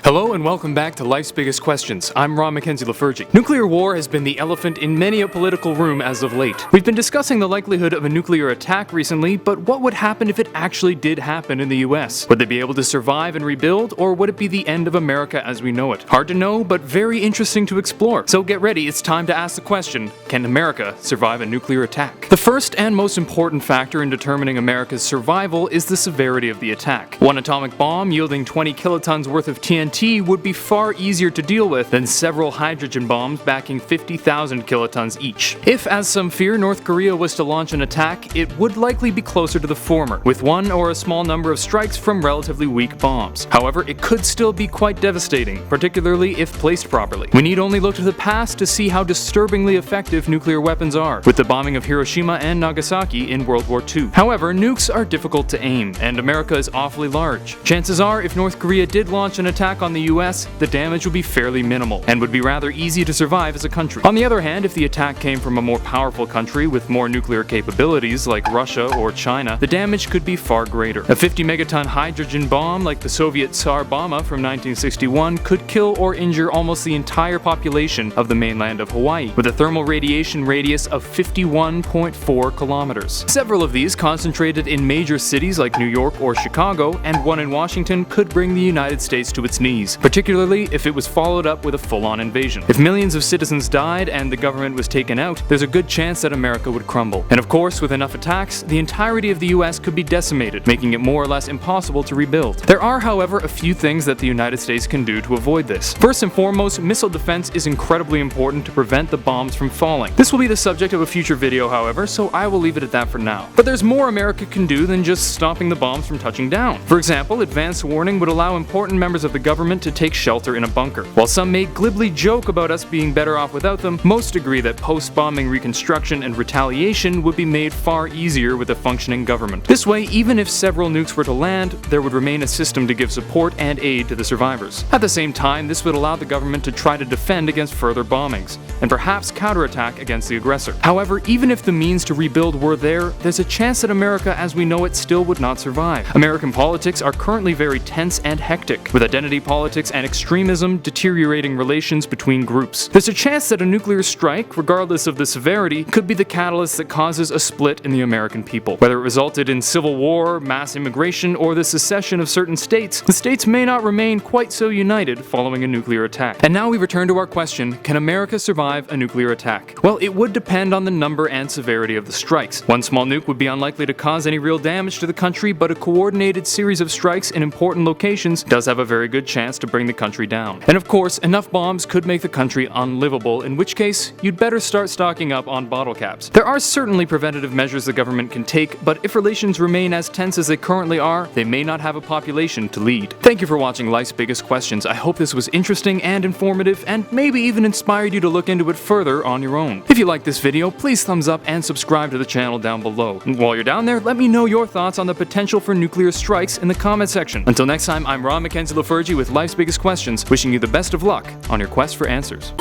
Hello and welcome back to Life's Biggest Questions. I'm Ron Mackenzie Lafergie. Nuclear war has been the elephant in many a political room as of late. We've been discussing the likelihood of a nuclear attack recently, but what would happen if it actually did happen in the US? Would they be able to survive and rebuild, or would it be the end of America as we know it? Hard to know, but very interesting to explore. So get ready, it's time to ask the question, can America survive a nuclear attack? The first and most important factor in determining America's survival is the severity of the attack. One atomic bomb yielding 20 kilotons worth of TNT would be far easier to deal with than several hydrogen bombs backing 50,000 kilotons each. If, as some fear, North Korea was to launch an attack, it would likely be closer to the former, with one or a small number of strikes from relatively weak bombs. However, it could still be quite devastating, particularly if placed properly. We need only look to the past to see how disturbingly effective nuclear weapons are, with the bombing of Hiroshima and Nagasaki in World War II. However, nukes are difficult to aim, and America is awfully large. Chances are, if North Korea did launch an attack on the US, the damage would be fairly minimal, and would be rather easy to survive as a country. On the other hand, if the attack came from a more powerful country with more nuclear capabilities like Russia or China, the damage could be far greater. A 50-megaton hydrogen bomb like the Soviet Tsar Bomba from 1961 could kill or injure almost the entire population of the mainland of Hawaii, with a thermal radiation radius of 51.4 kilometers. Several of these concentrated in major cities like New York or Chicago, and one in Washington could bring the United States to its knees, particularly if it was followed up with a full-on invasion. If millions of citizens died and the government was taken out, there's a good chance that America would crumble. And of course, with enough attacks, the entirety of the US could be decimated, making it more or less impossible to rebuild. There are, however, a few things that the United States can do to avoid this. First and foremost, missile defense is incredibly important to prevent the bombs from falling. This will be the subject of a future video, however, so I will leave it at that for now. But there's more America can do than just stopping the bombs from touching down. For example, advance warning would allow important members of the government to take shelter in a bunker. While some may glibly joke about us being better off without them, most agree that post-bombing reconstruction and retaliation would be made far easier with a functioning government. This way, even if several nukes were to land, there would remain a system to give support and aid to the survivors. At the same time, this would allow the government to try to defend against further bombings, and perhaps counterattack against the aggressor. However, even if the means to rebuild were there, there's a chance that America as we know it still would not survive. American politics are currently very tense and hectic, with identity politics and extremism deteriorating relations between groups. There's a chance that a nuclear strike, regardless of the severity, could be the catalyst that causes a split in the American people. Whether it resulted in civil war, mass immigration, or the secession of certain states, the states may not remain quite so united following a nuclear attack. And now we return to our question, can America survive a nuclear attack? Well, it would depend on the number and severity of the strikes. One small nuke would be unlikely to cause any real damage to the country, but a coordinated series of strikes in important locations does have a very good chance to bring the country down. And of course, enough bombs could make the country unlivable, in which case, you'd better start stocking up on bottle caps. There are certainly preventative measures the government can take, but if relations remain as tense as they currently are, they may not have a population to lead. Thank you for watching Life's Biggest Questions. I hope this was interesting and informative, and maybe even inspired you to look into it further on your own. If you liked this video, please thumbs up and subscribe to the channel down below. And while you're down there, let me know your thoughts on the potential for nuclear strikes in the comment section. Until next time, I'm Ron Mackenzie Lafergie with Life's Biggest Questions, wishing you the best of luck on your quest for answers.